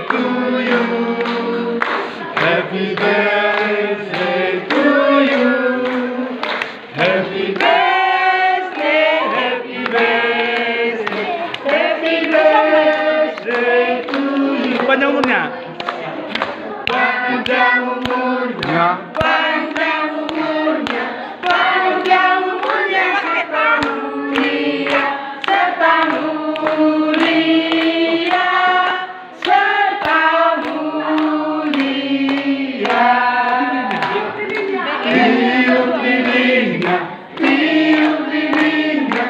to you. Happy birthday to you. Happy birthday, happy birthday, happy birthday to you. Panjang umurnya. Panjang umurnya. Panjang umurnya. Panjang umurnya setahun mulia, setahun mulia, setahun mulia. Tiup lilinnya, tiup lilinnya, tiup lilinnya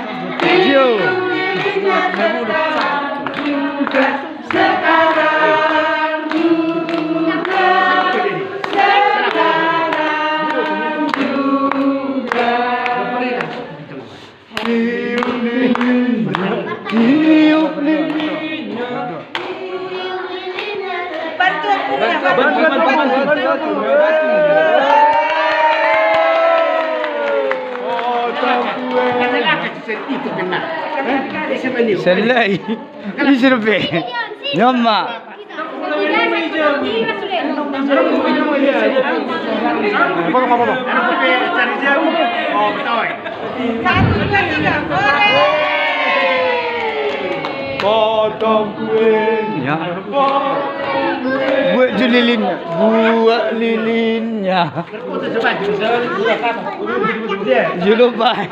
sekarang juga, sekarang juga, sekarang juga. Tiup lilinnya, tiup lilinnya. Bantu aku ya, Selai. Ini serbe. Nyama. Potong kuenya. Buat lilinnya. Buat lilinnya. Julupai.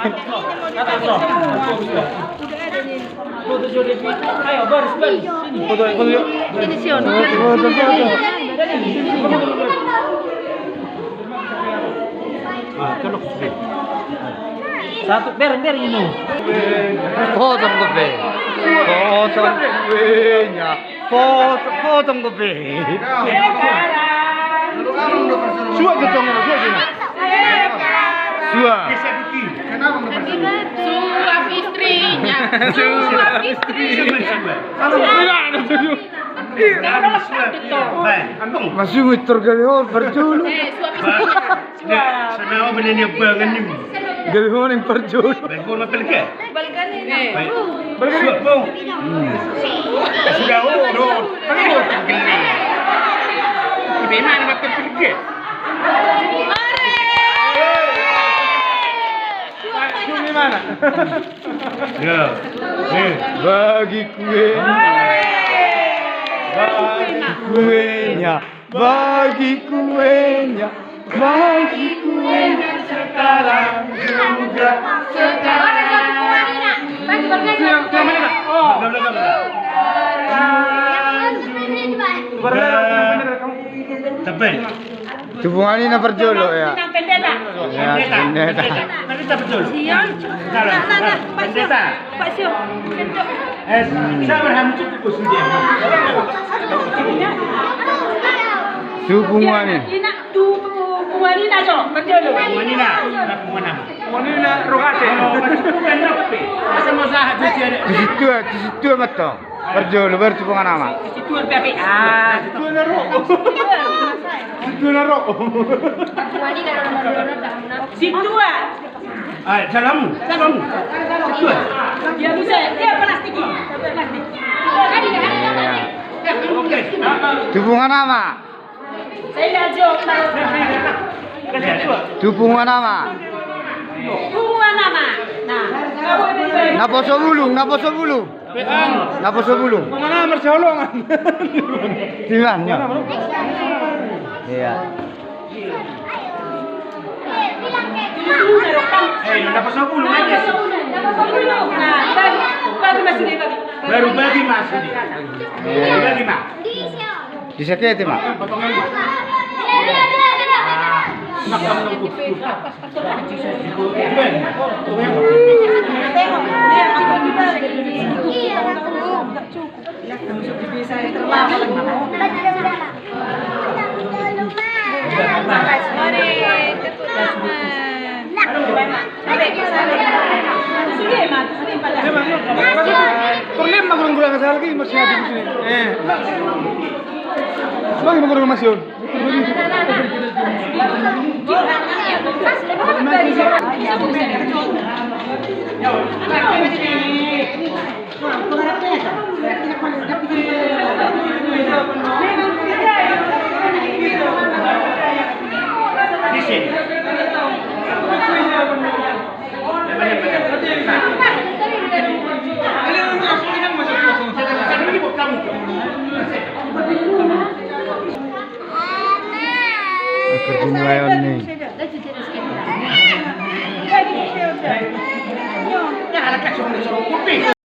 ayo baris. Foto yuk. Satu bereng ini. Potong kopi. Potong kuenya. Potong kopi. Suak jatuh mana? Suak gimana? Suak. Suap istrinya. Suap istrinya. Masih muter kali perjulu. Suap istrinya. Sana benda ni bangan ni. Kali yang perjulu. Bengkol mapel ke? Balikan ini. Suap bong. Sudah urut. Geli. Memang mapel ke? Di mana? Ya. Bagi kuenya, bagi kuenya, bagi kuenya sekarang juga Tapi hubungan ini perjolo ya. Pendeta. Ya, pendeta. Pendeta betul. Siang. Pendeta. Pak Siang. Saya berhamut itu sudah. Hubungan ini. Ina tu puanina jo. Betul. Wanita, mana? Wanita rogate. Masa masalah tu dia. Di situ betul. Perjolo berhubungan nama. Itu PPA. Situ naro. Situ Ah, salam. dia bisa dia plastik. Hubungan nama. Saya jo. Hubungan nama. Bunga nama. Nah, Naposo bulung. Naposo bulung. Mana mercolongan? Di mana? Iya. Dapat 10 aja. Baru bagi mas. Bagi mas. Disakiti mak. Problem magurang-gurang sa lagi masih ada di sini. Lagi magurang masih. Dinilai nih. Jangan kasih orang-orang kopi.